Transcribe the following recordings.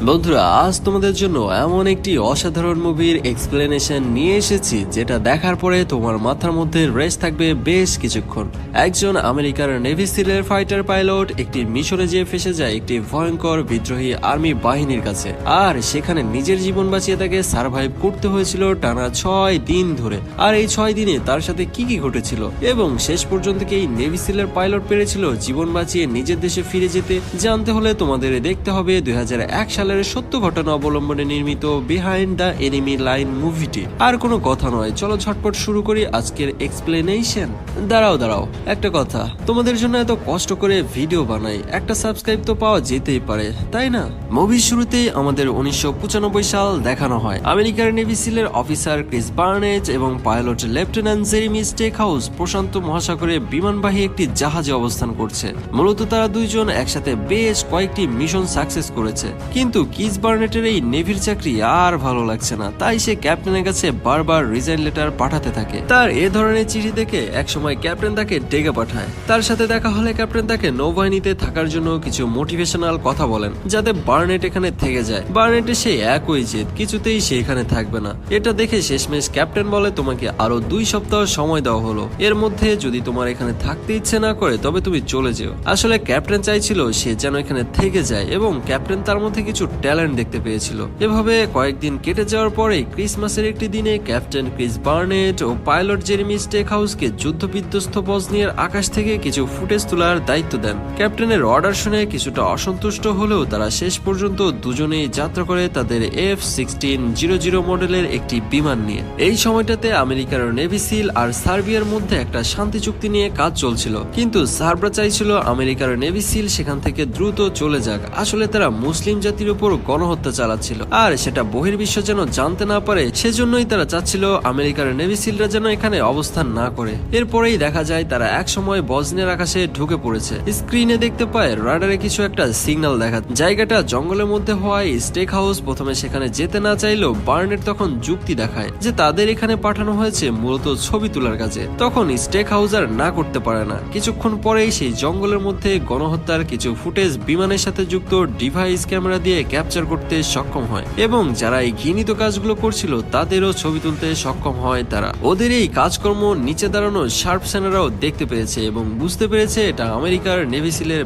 বন্ধুরা, আজ তোমাদের জন্য এমন একটি অসাধারণ মুভির এক্সপ্লেনেশন নিয়ে এসেছি যেটা দেখার পরে তোমার মাথার মধ্যে রেস থাকবে বেশ কিছুক্ষণ। একজন আমেরিকার নেভি সিলের ফাইটার পাইলট একটি মিশনে যেয়ে ফেসে যায় একটি ভয়ঙ্কর বিদ্রোহী আর্মি বাহিনীর কাছে, আর সেখানে নিজের জীবন বাঁচিয়ে তাকে সার্ভাইভ করতে হয়েছিল টানা 6 দিন ধরে। আর এই 6 দিনে তার সাথে কি কি ঘটেছিল এবং শেষ পর্যন্ত কি এই নেভি সিলের পাইলট পেরেছিল জীবন বাঁচিয়ে নিজের দেশে ফিরে যেতে, জানতে হলে তোমাদের দেখতে হবে 2001 সালের সত্য ঘটনা অবলম্বনে নির্মিত বিহাইন্ড দ্য এনিমি লাইন মুভিটি। আর কোনো কথা নয়, চলো ঝটপট শুরু করি আজকের এক্সপ্লেনেশন। দাঁড়াও একটা কথা, তোমাদের জন্য এত কষ্ট করে ভিডিও বানাই, একটা সাবস্ক্রাইব তো পাওয়া যেতেই পারে, তাই না? মুভির শুরুতেই আমাদের 1995 সাল দেখানো হয়। আমেরিকার নেভি সিলের অফিসার ক্রিস বার্নেট এবং পাইলট লেফটেন্যান্ট জেরেমি স্টেকহাউস প্রশান্ত মহাসাগরে বিমানবাহী একটি জাহাজে অবস্থান করছে। মূলত তারা দুইজন একসাথে বেশ কয়েকটি মিশন সাকসেস করেছে, কিন্তু ক্রিস বার্নেটের এই নেভির চাকরি আর ভালো লাগছে না, তাই সে ক্যাপ্টেনের কাছে বারবার রিজাইন লেটার পাঠাতে থাকে। তার এ ধরনের চিঠি দেখে একসময় ক্যাপ্টেন তাকে ডেকে পাঠায়। তার সাথে দেখা হলে ক্যাপ্টেন তাকে নৌবাহিনীতে থাকার জন্য কিছু মোটিভেশনাল কথা বলেন যাতে বার্নেট এখানে থেকে যায়। বার্নেটের সেই একই জেদ, কিছুতেই সে এখানে থাকবে না। এটা দেখে শেষমেশ ক্যাপ্টেন বলে, তোমাকে আরো 2 সপ্তাহ সময় দেওয়া হলো, এর মধ্যে যদি তোমার এখানে থাকতে ইচ্ছে না করে তবে তুমি চলে যেও। আসলে ক্যাপ্টেন চাইছিল সে যেন এখানে থেকে যায় এবং ক্যাপ্টেন তার মধ্যে কিছু ট্যালেন্ট দেখতে পেয়েছিল। এভাবে কয়েকদিন কেটে যাওয়ার পরে ক্রিসমাসের একটি দিনে ক্যাপ্টেন ক্রিস বার্নেট ও পাইলট জেরেমি স্টেকহাউসকে যুদ্ধ বিধ্বস্ত বসনিয়ার আকাশ থেকে কিছু ফুটেজ তোলার দায়িত্ব দেন। ক্যাপ্টেনের অর্ডার শুনে কিছুটা অসন্তুষ্ট হলেও তারা শেষ পর্যন্ত দুজনেই যাত্রা করে তাদের F-1600 মডেলের একটি বিমান নিয়ে। এই সময়টাতে আমেরিকার নেভি সিল আর সার্বিয়ার মধ্যে একটা শান্তি চুক্তি নিয়ে কাজ চলছিল, কিন্তু সার্বরা চাইছিল আমেরিকার নেভি সিল সেখান থেকে দ্রুত চলে যাক। আসলে তারা মুসলিম জাতির উপর গণহত্যা চালাচ্ছিল, আর সেটা বহির্বিশ্ব যেন জানতে না পারে, সেজন্যই তারা চাচ্ছিল আমেরিকার নেভি সিলরা যেন এখানে অবস্থান না করে। এরপরেই দেখা যায় তারা এক সময় বসনিয়ার আকাশে ঢুকে পড়েছে। স্ক্রিনে দেখতে পায় রাডারে কিছু একটা সিগন্যাল দেখা। জায়গাটা জঙ্গলের মধ্যে হওয়ায় স্টেক হাউস প্রথমে সেখানে যেতে না চাইলেও বার্নেট তখন যুক্তি দেখায় যে তাদের এখানে পাঠানো হয়েছে মূলত ছবি তোলার কাজে। তখন স্টেক হাউস আর না করতে পারে না। কিছুক্ষণ পরেই সেই জঙ্গলের মধ্যে গণহত্যার কিছু ফুটেজ বিমানের সাথে যুক্ত ডিভাইস ক্যামেরা দিয়ে ক্যাপচার করতে সক্ষম হয় এবং যারা এই ঘৃণিত কাজগুলো করছিল তাদেরও ছবি তুলতে সক্ষম হয়। তারা ওদের এই কাজকর্ম নিচে দাঁড়ানো শার্প সেনারাও দেখতে পেয়েছে এবং বুঝতে পেরেছে এটা আমেরিকার নেভি সিলের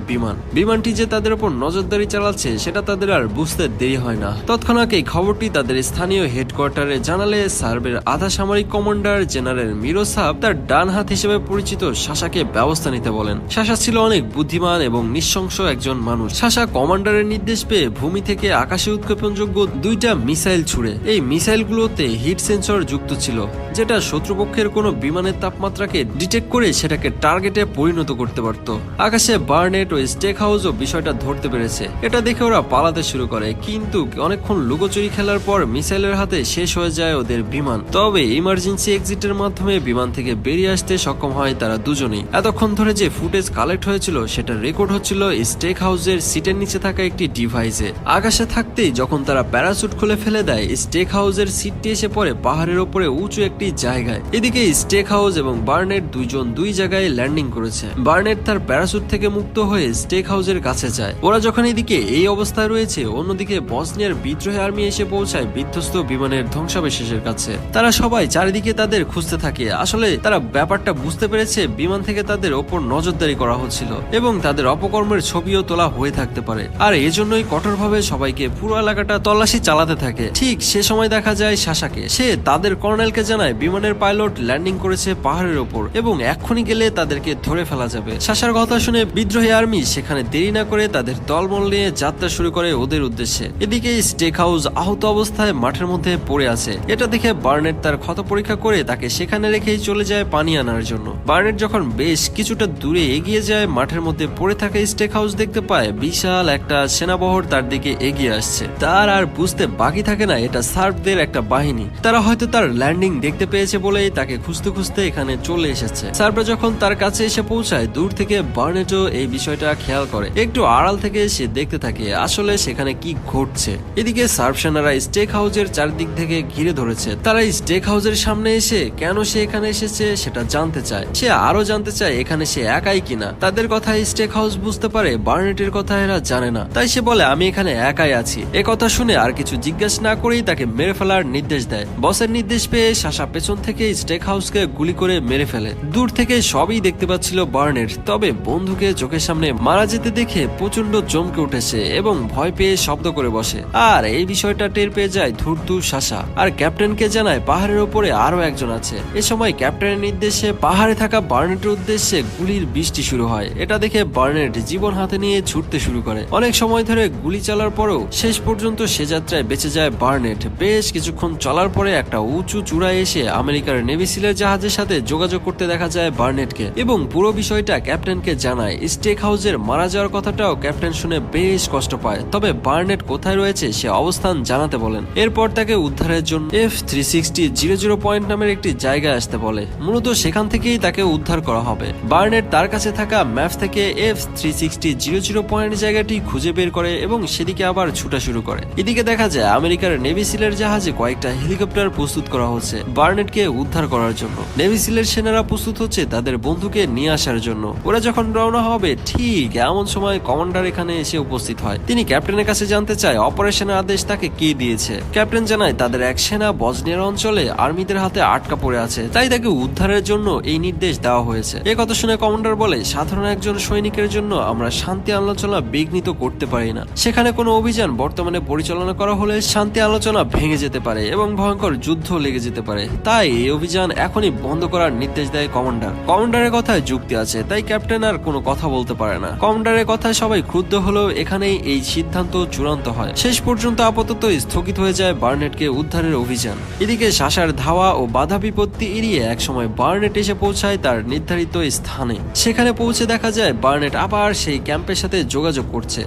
বিমানটি যে তাদের উপর নজরদারি চালাচ্ছে সেটা তাদের আর বুঝতে দেরি হয় না। তৎক্ষণাৎ এই খবরটি তাদের স্থানীয় হেডকোয়ার্টারে জানালে সার্বের আধা সামরিক কমান্ডার জেনারেল মিরোসাভ তার ডান হাত হিসেবে পরিচিত সাশাকে ব্যবস্থা নিতে বলেন। সাশা ছিল অনেক বুদ্ধিমান এবং নৃশংস একজন মানুষ। সাশা কমান্ডারের নির্দেশ পেয়ে ভূমি থেকে আকাশে উৎক্ষেপণযোগ্য 2টা মিসাইল ছুড়ে। এই মিসাইলগুলোতে হিট সেন্সর যুক্ত ছিল, যেটা শত্রুপক্ষের কোনো বিমানের তাপমাত্রাকে ডিটেক্ট করে সেটাকে টার্গেটে পরিণত করতে পারত। আকাশে বার্নেট ও স্টেক হাউসও বিষয়টা ধরতে পেরেছে। এটা দেখে ওরা পালাতে শুরু করে, কিন্তু অনেকক্ষণ লুকোচুরি খেলার পর মিসাইলের হাতে শেষ হয়ে যায় ওদের বিমান। তবে ইমার্জেন্সি এক্সিটের মাধ্যমে বিমান থেকে বেরিয়ে আসতে সক্ষম হয় তারা দুজনেই। এতক্ষণ ধরে যে ফুটেজ কালেক্ট হয়েছিল সেটা রেকর্ড হচ্ছিল স্টেক হাউসের সিটের নিচে থাকা একটি ডিভাইসে। আকাশে থাকতেই যখন তারা প্যারাসুট খুলে ফেলে দেয়, স্টেক হাউসের সিটটি এসে পড়ে পাহাড়ের ওপরে উঁচু একটি জায়গায়। এদিকে স্টেক হাউস এবং বার্নেট দুইজন দুই জায়গায় ল্যান্ডিং করেছে। বার্নেট তার প্যারাসুট থেকে মুক্ত হয়ে স্টেক হাউসের কাছে যায়। ওরা যখন এদিকে এই অবস্থায় রয়েছে, অন্যদিকে বসনিয়ার বিদ্রোহী আর্মি এসে পৌঁছায় বিধ্বস্ত বিমানের ধ্বংসাবশেষের কাছে। তারা সবাই চারিদিকে তাদের খুঁজতে থাকে। আসলে তারা ব্যাপারটা বুঝতে পেরেছে বিমান থেকে তাদের ওপর নজরদারি করা হচ্ছিল এবং তাদের অপকর্মের ছবিও তোলা হয়ে থাকতে পারে, আর এজন্যই কঠোরভাবে সবাইকে পুরো এলাকাটা তল্লাশি চালাতে থাকে। ঠিক সে সময় দেখা যায় সাশাকে। সে তাদের কর্নেলকে জানায় বিমানের পাইলট ল্যান্ডিং করেছে পাহাড়ের ওপর এবং এক্ষুনি গেলে তাদেরকে ধরে ফেলা যাবে। সাশার কথা শুনে বিদ্রোহী আর্মি সেখানে দেরি না করে তাদের দলবল নিয়ে যাত্রা শুরু করে ওদের উদ্দেশ্যে। এদিকে স্টেক হাউস আহত অবস্থায় মাঠের মধ্যে পড়ে আছে। এটা দেখে বার্নেট তার ক্ষত পরীক্ষা করে তাকে সেখানে রেখেই চলে যায় পানি আনার জন্য। বার্নেট যখন বেশ কিছুটা দূরে এগিয়ে যায়, মাঠের মধ্যে পড়ে থাকা স্টেক হাউস দেখতে পায় বিশাল একটা সেনাবহর তার দিকে এগিয়ে আসছে। তার আর বুঝতে বাকি থাকে না এটা সার্বদের একটা বাহিনী। তারা হয়তো তার ল্যান্ডিং দেখতে পেয়েছে বলেই তাকে খুঁজতে খুঁজতে এখানে চলে এসেছে। সার্বরা যখন তার কাছে এসে পৌঁছায়, দূর থেকে বার্নেটও এই বিষয়টা খেয়াল করে। একটু আড়াল থেকে সে দেখতে থাকে আসলে সেখানে কি ঘটছে। এদিকে সার্ব সেনারা স্টেক হাউসের চারদিক থেকে ঘিরে ধরেছে। তারা স্টেক হাউসের সামনে এসে কেন সে এখানে এসেছে সেটা জানতে চায়। সে আরো জানতে চায় এখানে সে একাই কিনা। তাদের কথা স্টেক হাউস বুঝতে পারে, বার্নেটের কথা এরা জানে না। তাই সে বলে, আমি এখানে একাই আছি। একথা শুনে আর কিছু জিজ্ঞেস না করেই তাকে মেরে ফেলার নির্দেশ দেয়। বসের নির্দেশ পেয়ে সাশা পেছন থেকে স্টেক হাউসকে গুলি করে মেরে ফেলে। দূর থেকে সবই দেখতে পাচ্ছিল বার্নেট, তবে বন্ধুকে চোখের সামনে মারা যেতে দেখে প্রচন্ড চমকে উঠেছে এবং ভয় পেয়ে শব্দ করে বসে। আর এই বিষয়টা টের পেয়ে যায় ধূর্তু সাশা, আর ক্যাপ্টেনকে জানায় পাহাড়ের উপরে আরো একজন আছে। এ সময় ক্যাপ্টেনের নির্দেশে পাহাড়ে থাকা বার্নেটের উদ্দেশ্যে গুলির বৃষ্টি শুরু হয়। এটা দেখে বার্নেট জীবন হাতে নিয়ে ছুটতে শুরু করে। অনেক সময় ধরে গুলি চালার পরেও শেষ পর্যন্ত সে যাত্রায় বেঁচে যায় বার্নেট। বেশ কিছুক্ষণ চলার পরে একটা উঁচু চূড়ায় এসে আমেরিকার নেভি সিলের জাহাজের সাথে যোগাযোগ করতে দেখা যায় বার্নেটকে এবং পুরো বিষয়টা ক্যাপ্টেনকে জানায়। স্টেক হাউসের মারা যাওয়ার কথাটাও ক্যাপ্টেন শুনে বেশ কষ্ট পায়, তবে বার্নেট কোথায় রয়েছে সে অবস্থান জানাতে বলেন। এরপর তাকে উদ্ধারের জন্য F360 পয়েন্ট নামের একটি জায়গায় আসতে বলে। মূলত সেখান থেকেই তাকে উদ্ধার করা হবে। বার্নেট তার কাছে থাকা ম্যাপ থেকে F360 পয়েন্ট জায়গাটি খুঁজে বের করে এবং সেদিকে আবার ছুটা শুরু করে। এদিকে দেখা যায় আমেরিকার নেভি সিলের জাহাজে কয়েকটা হেলিকপ্টার প্রস্তুত করা হচ্ছে বার্নেটকে উদ্ধার করার জন্য। নেভি সিলের সেনারা প্রস্তুত হচ্ছে তাদের বন্ধুকে নিয়ে আসার জন্য। ওরা যখন রওনা হবে ঠিক এমন সময় কমান্ডার এখানে এসে উপস্থিত হয়। তিনি ক্যাপ্টেনের কাছে জানতে চায় অপারেশনের আদেশ তাকে কে দিয়েছে। ক্যাপ্টেন জানায় তাদের এক সেনা বসনিয়ার অঞ্চলে আর্মিদের হাতে আটকা পড়ে আছে, তাই তাকে উদ্ধারের জন্য এই নির্দেশ দেওয়া হয়েছে। এ কথা শুনে কমান্ডার বলে সাধারণ একজন সৈনিকের জন্য আমরা শান্তি আলোচনা বিঘ্নিত করতে পারি না। সেখানে কোনো অভিযান বর্তমানে পরিচালনা করা হলে শান্তি আলোচনা ভেঙে যেতে পারে এবং ভয়ঙ্কর যুদ্ধ লেগে যেতে পারে, তাই এই অভিযান এখনই বন্ধ করার নির্দেশ দেয় কমান্ডার। কমান্ডারের কথায় যুক্তি আছে, তাই ক্যাপ্টেন আর কোনো কথা বলতে পারে না। কমান্ডারের কথায় সবাই ক্রুদ্ধ হলেও এখানেই এই সিদ্ধান্ত চূড়ান্ত হয়। শেষ পর্যন্ত আপাতত স্থগিত হয়ে যায় বার্নেটকে উদ্ধারের অভিযান। এদিকে সাশার ধাওয়া ও বাধা বিপত্তি এড়িয়ে একসময় বার্নেট এসে পৌঁছায় তার নির্ধারিত স্থানে। সেখানে পৌঁছে দেখা যায় বার্নেট আবার সেই ক্যাম্পের সাথে যোগাযোগ করছে।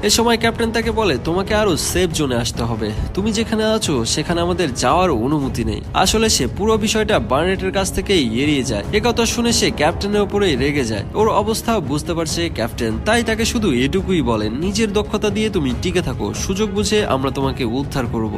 এ সময় ক্যাপ্টেন তাকে বলে তোমাকে আরো সেফ জোনে আসতে হবে, তুমি যেখানে আছো সেখানে আমাদের যাওয়ার অনুমতি নেই। আসলে সে পুরো বিষয়টা বার্নেটের কাছ থেকে এড়িয়ে যায়। একথা শুনে সে ক্যাপ্টেনের উপরেই রেগে যায়। ওর অবস্থা বুঝতে পারছে ক্যাপ্টেন, তাই তাকে শুধু এটুকুই বলেন নিজের দক্ষতা দিয়ে তুমি টিকে থাকো, সুযোগ বুঝে আমরা তোমাকে উদ্ধার করব।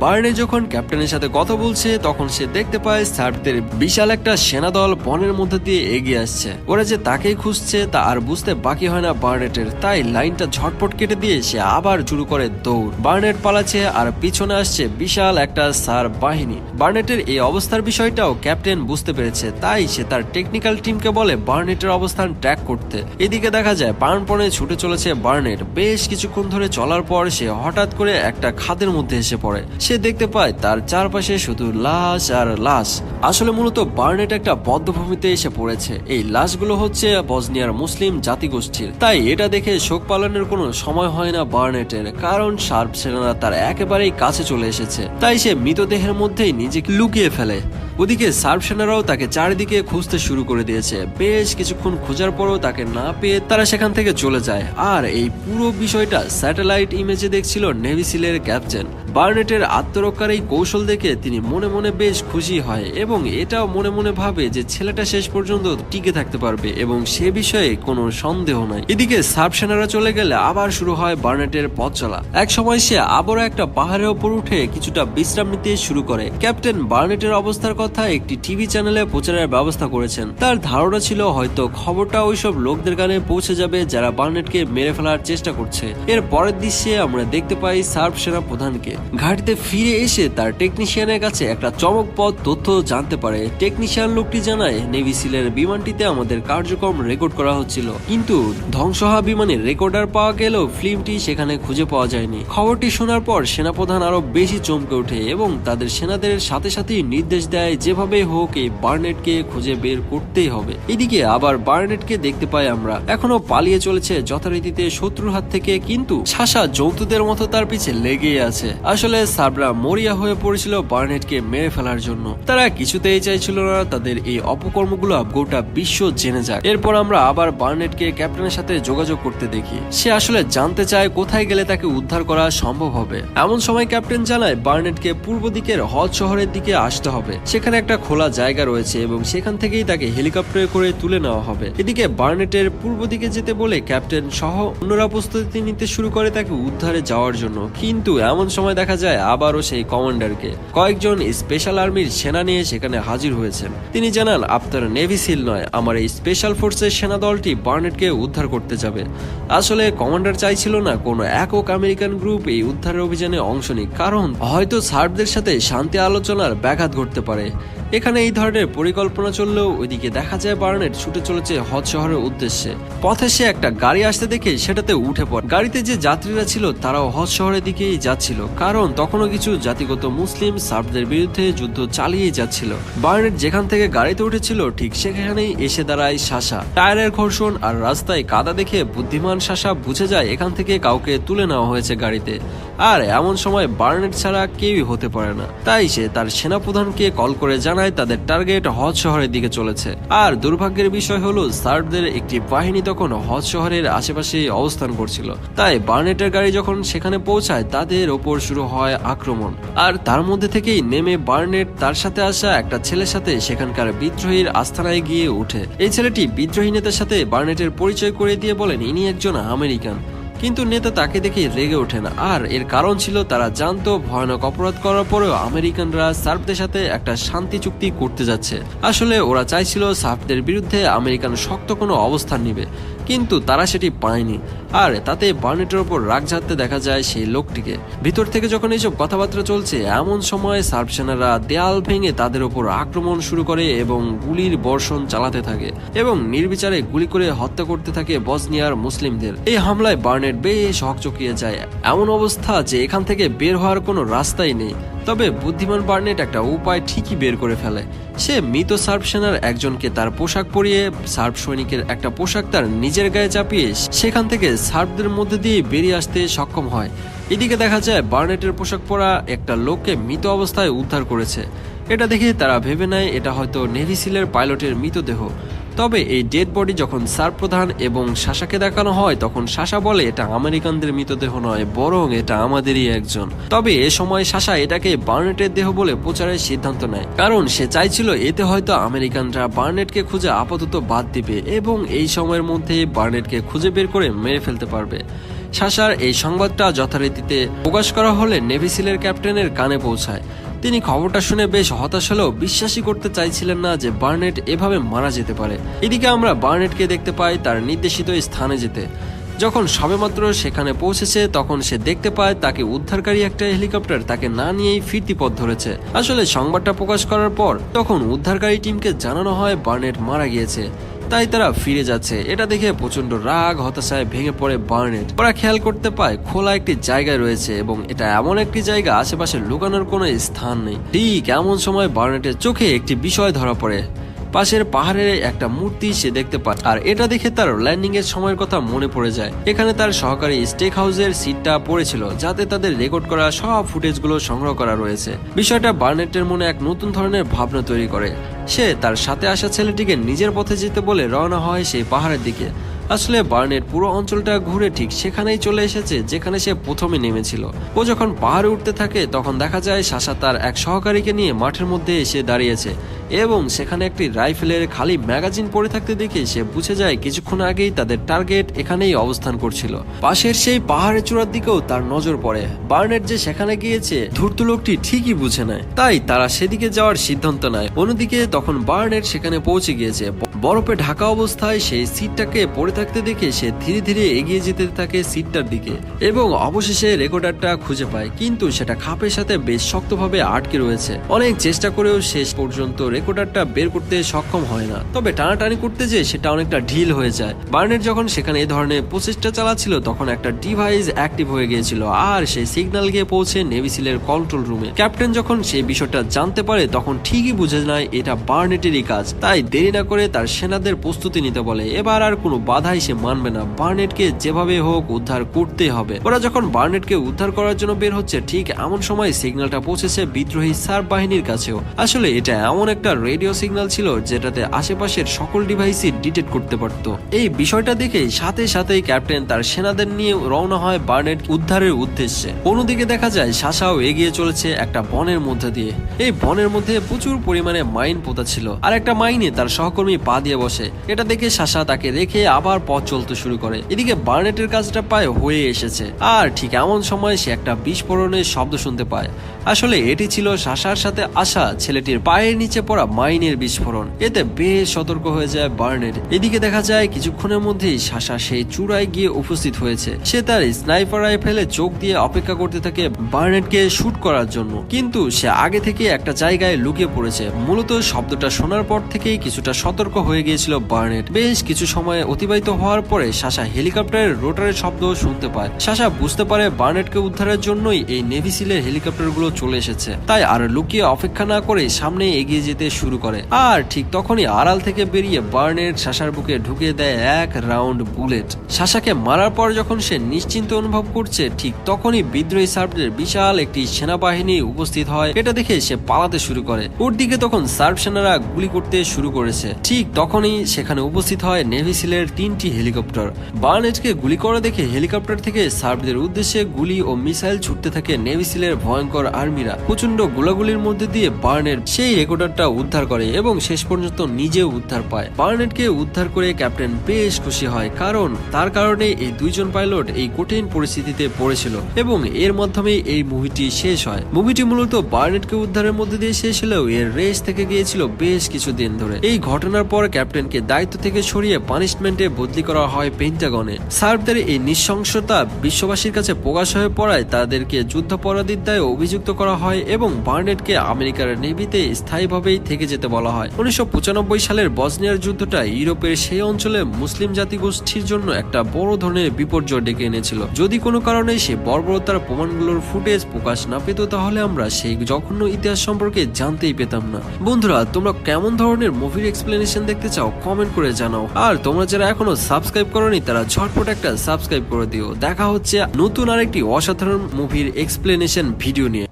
বার্নেট যখন ক্যাপ্টেনের সাথে কথা বলছে তখন সে দেখতে পায় সার্বদের বিশাল একটা সেনাদল বনের মধ্যে দিয়ে এগিয়ে আসছে। ওরা যে তাকেই খুঁজছে তা আর বুঝতে বাকি হয় না বার্নেটের, তাই লাইনটা ঝটপট দিয়ে সে আবার শুরু করে দৌড়। বার্নেট পালাচ্ছে আর পিছনে আসছে বিশাল একটা সার বাহিনী। বার্নেটের এই অবস্থার বিষয়টাও ক্যাপ্টেন বুঝতে পেরেছে, তাই সে তার টেকনিক্যাল টিমকে বলে বার্নেটের অবস্থান ট্র্যাক করতে। এদিকে দেখা যায় প্রাণপণে ছুটে চলেছে বার্নেট। বেশ কিছুক্ষণ ধরে চলার পর সে হঠাৎ করে একটা খাদের মধ্যে এসে পড়ে। সে দেখতে পায় তার চারপাশে শুধু লাশ আর লাশ। আসলে মূলত বার্নেট একটা বদ্ধভূমিতে এসে পড়েছে। এই লাশগুলো হচ্ছে বসনিয়ার মুসলিম জাতিগোষ্ঠীর, তাই এটা দেখে শোক পালনের কোনো সময় হয় না বার্নেটের, কারণ সার্ব সেনারা তার একেবারেই কাছে চলে এসেছে। তাই সে মৃতদেহের মধ্যেই নিজেকে লুকিয়ে ফেলে। ওদিকে সার্ব সেনারাও তাকে চারিদিকে খুঁজতে শুরু করে দিয়েছে। বেশ কিছুক্ষণ খোঁজার পরও তাকে না পেয়ে তারা সেখান থেকে চলে যায়। আর এই পুরো বিষয়টা স্যাটেলাইট ইমেজে দেখছিল নেভি সিলের ক্যাপ্টেন। বার্নেটের আত্মরক্ষার এই কৌশল দেখে তিনি মনে মনে বেশ খুশি হয় এবং এটাও মনে মনে ভাবে যে ছেলেটা শেষ পর্যন্ত টিকে থাকতে পারবে এবং সে বিষয়ে কোনো সন্দেহ নাই। এদিকে সার্ব সেনারা চলে গেলে আবার শুরু হয় বার্নেটের পথ চলা। এক সময় সে আবারও একটা পাহাড়ের উপর উঠে কিছুটা বিশ্রাম নিতে শুরু করে। ক্যাপ্টেন বার্নেটের অবস্থার কথা একটি টিভি চ্যানেলে প্রচারের ব্যবস্থা করেছেন। তার ধারণা ছিল হয়তো খবরটা ওইসব লোকদের কানে পৌঁছে যাবে যারা বার্নেটকে মেরে ফেলার চেষ্টা করছে। এর পরের দৃশ্যে আমরা দেখতে পাই সার্ব সেনা প্রধানকে ঘাটিতে ফিরে এসে তার টেকনিশিয়ানের কাছে একটা চমকপ্রদ তথ্য জানতে পারে। টেকনিশিয়ান লোকটি জানায় নেভি সিলের বিমানটিতে আমাদের কার্যক্রম রেকর্ড করা হচ্ছিল, কিন্তু ধ্বংস হওয়া বিমানের রেকর্ডার পাওয়া গেলেও ফিল্মটি সেখানে খুঁজে পাওয়া যায়নি। খবরটি শোনার পর সেনাপ্রধান আরো বেশি চমকে ওঠে এবং তাদের সেনাদের সাথে সাথেই নির্দেশ দেয় যেভাবে হোক এই বার্নেটকে খুঁজে বের করতেই হবে। এদিকে আবার বার্নেটকে দেখতে পাই আমরা এখনো পালিয়ে চলেছে যথারীতিতে শত্রুর হাত থেকে, কিন্তু সাশা যৌতুদের মতো তার পিছে লেগেই আছে। আসলে সাবরা মরিয়া হয়ে পড়েছিল বার্নেটকে মেরে ফেলার জন্য। তারা কিছুতেই চাইছিল না তাদের এই অপকর্মগুলো গোটা বিশ্ব জেনে যাক। এরপর আমরা আবার বার্নেটকে ক্যাপ্টেনের সাথে যোগাযোগ করতে দেখি। সে আসলে জানতে চায় কোথায় গেলে তাকে উদ্ধার করা সম্ভব হবে। এমন সময় ক্যাপ্টেন জানায় বার্নেটকে পূর্ব দিকের হজ শহরের দিকে আসতে হবে। সেখানে সেখানে একটা খোলা জায়গা রয়েছে এবং সেখান থেকেই তাকে হেলিকপ্টারে করে তুলে নেওয়া হবে। এদিকে বার্নেটের পূর্ব দিকে যেতে বলে ক্যাপ্টেন সহ অন্যরা প্রস্তুতি নিতে শুরু করে তাকে উদ্ধারে যাওয়ার জন্য, কিন্তু এমন সময় দেখা যায় আবারও সেই কমান্ডারকে কয়েকজন স্পেশাল আর্মির সেনা নিয়ে সেখানে হাজির হয়েছেন। তিনি জানান, আপনার নেভি সিল নয়, আমার এই স্পেশাল ফোর্সের সেনা দলটি বার্নেটকে উদ্ধার করতে যাবে। আসলে কমান্ডার চাইছিল না কোনো একক আমেরিকান গ্রুপ এই উদ্ধারের অভিযানে অংশ নিক, কারণ হয়তো সার্বদের সাথে শান্তি আলোচনার ব্যাঘাত ঘটতে পারে। এখানে এই ধরনের পরিকল্পনা চললেও ওইদিকে দেখা যায় বার্নেট ছুটে চলেছে হদ শহরের উদ্দেশ্যে। পথে সে একটা গাড়ি আসতে দেখে সেটাতে উঠে পড়ে। গাড়িতে যে যাত্রীরা ছিল তারাও হদ শহরের দিকেই যাচ্ছিল, কারণ তখনও কিছু জাতিগত মুসলিম সার্বদের বিরুদ্ধে যুদ্ধ চালিয়ে যাচ্ছিল। বার্নেট যেখান থেকে গাড়িতে উঠেছিল ঠিক সেখানেই এসে দাঁড়ায় সাশা। টায়ারের ঘর্ষণ আর রাস্তায় কাদা দেখে বুদ্ধিমান সাশা বুঝে যায় এখান থেকে কাউকে তুলে নেওয়া হয়েছে গাড়িতে, আর এমন সময় বার্নেট ছাড়া কেউই হতে পারে না। তাই সে তার সেনাপ্রধানকে কল করে জানায় তাদের টার্গেট হদ শহরের দিকে চলেছে। আর দুর্ভাগ্যের বিষয় হলো সার্বদের একটি বাহিনী তখন হদ শহরের আশেপাশে অবস্থান করছিল। তাই বার্নেটের গাড়ি যখন সেখানে পৌঁছায় তাদের ওপর শুরু হয় আক্রমণ। আর তার মধ্যে থেকেই নেমে বার্নেট তার সাথে আসা একটা ছেলের সাথে সেখানকার বিদ্রোহীর আস্তানায় গিয়ে ওঠে। এই ছেলেটি বিদ্রোহী নেতার সাথে বার্নেটের পরিচয় করে দিয়ে বলেন ইনি একজন আমেরিকান, কিন্তু নেতা তাকে দেখে রেগে ওঠেন। আর এর কারণ ছিল তারা জানতো ভয়ানক অপরাধ করার পরেও আমেরিকানরা সার্বদের সাথে একটা শান্তি চুক্তি করতে যাচ্ছে। আসলে ওরা চাইছিল সার্বদের বিরুদ্ধে আমেরিকান শক্ত কোনো অবস্থান নিবে, কিন্তু তারা সেটি পায়নি। আর তাতে বার্নেটের ওপর রাগ ঝাড়তে দেখা যায় সেই লোকটিকে। ভিতর থেকে যখন এইসব কথাবার্তা চলছে এমন সময় সার্ব সেনারা দেয়াল ভেঙে তাদের ওপর আক্রমণ শুরু করে এবং গুলির বর্ষণ চালাতে থাকে এবং নির্বিচারে গুলি করে হত্যা করতে থাকে বসনিয়ার মুসলিমদের। এই হামলায় বার্নেট বেশ হকচকিয়ে যায়। এমন অবস্থা যে এখান থেকে বের হওয়ার কোনো রাস্তাই নেই। তবে বুদ্ধিমান বার্নেট একটা উপায় ঠিকই বের করে ফেলে। সে মৃত সার্ব সেনার একজনকে তার পোশাক পরিয়ে সার্ব সৈনিকের একটা পোশাক তার নিজের গায়ে চাপিয়ে সেখান থেকে সার্বদের মধ্যে দিয়ে বেরিয়ে আসতে সক্ষম হয়। এদিকে দেখা যায় বার্নেটের পোশাক পরা একটা লোককে মৃত অবস্থায় উদ্ধার করেছে। এটা দেখে তারা ভেবে নেয় এটা হয়তো নেভি সিলের পাইলটের মৃতদেহ। তবে এই ডেড বডি যখন সার্ব প্রধান এবং সাশাকে দেখানো হয় তখন সাশা বলে এটা আমেরিকানদের মৃতদেহ নয়, বরং এটা আমাদেরই একজন। তবে এ সময় সাশা এটাকে বার্নেটের দেহ বলে প্রচারের সিদ্ধান্ত নেয়, কারণ সে চাইছিল এতে হয়তো আমেরিকানরা বার্নেটকে খুঁজে আপাতত বাদ দিবে এবং এই সময়ের মধ্যে বার্নেটকে খুঁজে বের করে মেরে ফেলতে পারবে। সাশার এই সংবাদটা যথারীতিতে প্রকাশ করা হলে নেভি সিলের ক্যাপ্টেনের কানে পৌঁছায়। তিনি খবরটা শুনে বেশ হতাশ হলেও বিশ্বাসই করতে চাইছিলেন না যে বার্নেট এভাবে মারা যেতে পারে। এদিকে আমরা বার্নেটকে দেখতে পাই তার নির্দেশিত স্থানে যেতে। যখন সবেমাত্র সেখানে পৌঁছেছে তখন সে দেখতে পায় তাকে উদ্ধারকারী একটা হেলিকপ্টার তাকে না নিয়েই ফিরতি পথ ধরেছে। আসলে সংবাদটা প্রকাশ করার পর তখন উদ্ধারকারী টিমকে জানানো হয় বার্নেট মারা গিয়েছে, তাই তারা ফিরে যাচ্ছে। এটা দেখে প্রচন্ড রাগ হতাশায় ভেঙে পড়ে বার্নেট। ওরা খেয়াল করতে পায় খোলা একটি জায়গায় রয়েছে এবং এটা এমন একটি জায়গা আশেপাশে লুকানোর কোনো স্থান নেই। ঠিক এমন সময় বার্নেটের চোখে একটি বিষয় ধরা পড়ে। পাশের পাহাড়ের একটা মূর্তি সে দেখতে পায়, আর এটা দেখে তার ল্যান্ডিং এর সময়ের কথা মনে পড়ে যায়। এখানে তার সহকারী স্টেক হাউসের সিটটা পড়েছিল, যাতে তাদের রেকর্ড করা সব ফুটেজগুলো সংগ্রহ করা রয়েছে। বিষয়টা বার্নেটের মনে এক নতুন ধরনের ভাবনা তৈরি করে। সে তার সাথে আসা ছেলেটিকে নিজের পথে যেতে বলে রওনা হয় সেই পাহাড়ের দিকে। আসলে বার্নেট পুরো অঞ্চলটা ঘুরে ঠিক সেখানেই চলে এসেছে যেখানে সে প্রথমে নেমেছিল। ও যখন পাহাড়ে উঠতে থাকে তখন দেখা যায় সাশা তার এক সহকারীকে নিয়ে মাঠের মধ্যে এসে দাঁড়িয়েছে এবং সেখানে একটি রাইফেলের খালি ম্যাগাজিন পড়ে থাকতে দেখে সে বুঝে যায় কিছুক্ষণ আগেই তাদের টার্গেট এখানেই অবস্থান করছিল। পাশের সেই পাহাড়ের চূড়ার দিকেও তার নজর পড়ে। বার্নেট যে সেখানে গিয়েছে ধূর্ত লোকটি ঠিকই বুঝে নেয়, তাই তারা সেদিকে যাওয়ার সিদ্ধান্ত নেয়। অন্যদিকে তখন বার্নেট সেখানে পৌঁছে গিয়েছে। বরফে ঢাকা অবস্থায় সেই সিটটাকে পড়ে থাকতে দেখে সে ধীরে ধীরে এগিয়ে যেতে থাকে সিটটার দিকে এবং অবশেষে রেকর্ডারটা খুঁজে পায়, কিন্তু সেটা খাপের সাথে বেশ শক্তভাবে আটকে রয়েছে। অনেক চেষ্টা করেও শেষ পর্যন্ত রেকর্ডারটা বের করতে সক্ষম হয় না। তবে টানাটানি করতে যে সেটা অনেকটা ঢিল হয়ে যায়। বার্নেট যখন সেখানে এই ধরনের প্রচেষ্টা চালাচ্ছিল তখন একটা ডিভাইস অ্যাক্টিভ হয়ে গিয়েছিল আর সেই সিগন্যাল গিয়ে পৌঁছে নেভি সিলের কন্ট্রোল রুমে। ক্যাপ্টেন যখন সেই বিষয়টা জানতে পারে তখন ঠিকই বুঝে নেয় এটা বার্নেটেরই কাজ। তাই দেরি না করে তার সেনাদের প্রস্তুতি নিতে বলে। এবার আর কোনো বাধাই সে মানবে না, বার্নেটকে যেভাবে হোক উদ্ধার করতে হবে। ওরা যখন বার্নেটকে উদ্ধার করার জন্য বের হচ্ছে, ঠিক এমন সময় সিগন্যালটা পৌঁছেছে বিদ্রোহী সার্ব বাহিনীর কাছেও। আসলে এটা এমন একটা রেডিও সিগন্যাল ছিল যেটাতে আশেপাশের সকল ডিভাইসই ডিটেক্ট করতে পারত। এই বিষয়টা দেখে সাথে সাথেই ক্যাপ্টেন তার সেনাদের নিয়ে রওনা হয় বার্নেট উদ্ধারের উদ্দেশ্যে। অন্যদিকে দেখা যায় সাশাও এগিয়ে চলেছে একটা বনের মধ্যে দিয়ে। এই বনের মধ্যে প্রচুর পরিমাণে মাইন পোতা ছিল, আর একটা মাইনে তার সহকর্মী পা দিয়ে বসে। এটা দেখে সাশা তাকে রেখে আবার পথ চলতে শুরু করে। এদিকে বার্নেটের কাজটা প্রায় হয়ে এসেছে, আর ঠিক এমন সময় সে একটা বিস্ফোরণের শব্দ শুনতে পায়। আসলে এটি ছিল সাশার সাথে আসা ছেলেটির পায়ের নিচে পড়া মাইনের বিস্ফোরণ। এতে বেশ সতর্ক হয়ে যায় বার্নেট। এদিকে দেখা যায় কিছুক্ষণের মধ্যেই সাশা সেই চূড়ায় গিয়ে উপস্থিত হয়েছে। সে তার স্নাইপার রাইফেলে চোখ দিয়ে অপেক্ষা করতে থাকে বার্নেটকে শুট করার জন্য, কিন্তু সে আগে থেকে একটা জায়গায় লুকিয়ে পড়েছে। মূলত শব্দটা শোনার পর থেকেই কিছুটা সতর্ক হয়ে গিয়েছিল বার্নেট। বেশ কিছু সময় অতিবাহিত হওয়ার পরে সাশা হেলিকপ্টারের রোটারের শব্দ শুনতে পায়। সাশা বুঝতে পারে বার্নেটকে উদ্ধারের জন্যই এই নেভি সিলের হেলিকপ্টারগুলো চলে এসেছে, তাই আর লুকিয়ে অপেক্ষা না করে সামনে এগিয়ে যেতে শুরু করে। আর ঠিক তখনই আড়াল থেকে বেরিয়ে বার্নেট সাশার বুকে ঢুকিয়ে দেয় এক রাউন্ড বুলেট। সাশাকে মারার পর যখন সে নিশ্চিন্ত অনুভব করছে, ঠিক তখনই বিদ্রোহী সার্বদের বিশাল একটি সেনাবাহিনী উপস্থিত হয়। এটা দেখে সে পালাতে শুরু করে। ওর দিকে তখন সার্ব সেনারা গুলি করতে শুরু করেছে। ঠিক তখনই সেখানে উপস্থিত হয় নেভি সিলের 3টি হেলিকপ্টার। বার্নেটকে গুলি করা দেখে হেলিকপ্টার থেকে সার্বদের উদ্দেশ্যে গুলি ও মিসাইল ছুটতে থাকে নেভি সিলের ভয়ঙ্কর আর্মিরা। প্রচন্ড গোলাগুলির মধ্যে দিয়ে বার্নেট সেই রেকর্ডারটা উদ্ধার করে এবং শেষ পর্যন্ত নিজেও উদ্ধার পায়। বার্নেটকে উদ্ধার করে ক্যাপ্টেন বেশ খুশি হয়, কারণ তার কারণে এই দুইজন পাইলট এই কঠিন পরিস্থিতিতে পড়েছিল এবং এর মাধ্যমে এই মুভিটি শেষ হয়। মুভিটি মূলত বার্নেটকে উদ্ধারের মধ্যে দিয়ে শেষ হলেও এর রেস থেকে গিয়েছিল বেশ কিছুদিন ধরে। এই ঘটনার পর ক্যাপ্টেনকে দায়িত্ব থেকে সরিয়ে পানিশমেন্টে বদলি করা হয় পেন্টাগনে। সার্বদের এই নৃশংসতা বিশ্ববাসীর কাছে প্রকাশ হয়ে পড়ায় তাদেরকে যুদ্ধাপরাধীর দায়ে অভিযুক্ত করা হয় এবং বার্নেটকে আমেরিকার নেভিতে স্থায়ীভাবেই থেকে যেতে বলা হয়। 1995 সালের বসনিয়ার যুদ্ধটা ইউরোপের সেই অঞ্চলে মুসলিম জাতিগোষ্ঠীর জন্য একটা বড় ধরনের বিপর্যয় ডেকে এনেছিল। যদি কোনো কারণে সে বর্বরতার প্রমাণগুলোর ফুটেজ প্রকাশ না পেত, তাহলে আমরা সেই জঘন্য ইতিহাস সম্পর্কে জানতেই পেতাম না। বন্ধুরা, তোমরা কেমন ধরনের মুভির এক্সপ্লেনেশন দেখতে চাও কমেন্ট করে জানাও। আর তোমরা যারা এখনো সাবস্ক্রাইব করোনি তারা ঝটপট একটা সাবস্ক্রাইব করে দিও। দেখা হচ্ছে নতুন আরেকটি অসাধারণ মুভির এক্সপ্লেনেশন ভিডিও নিয়ে।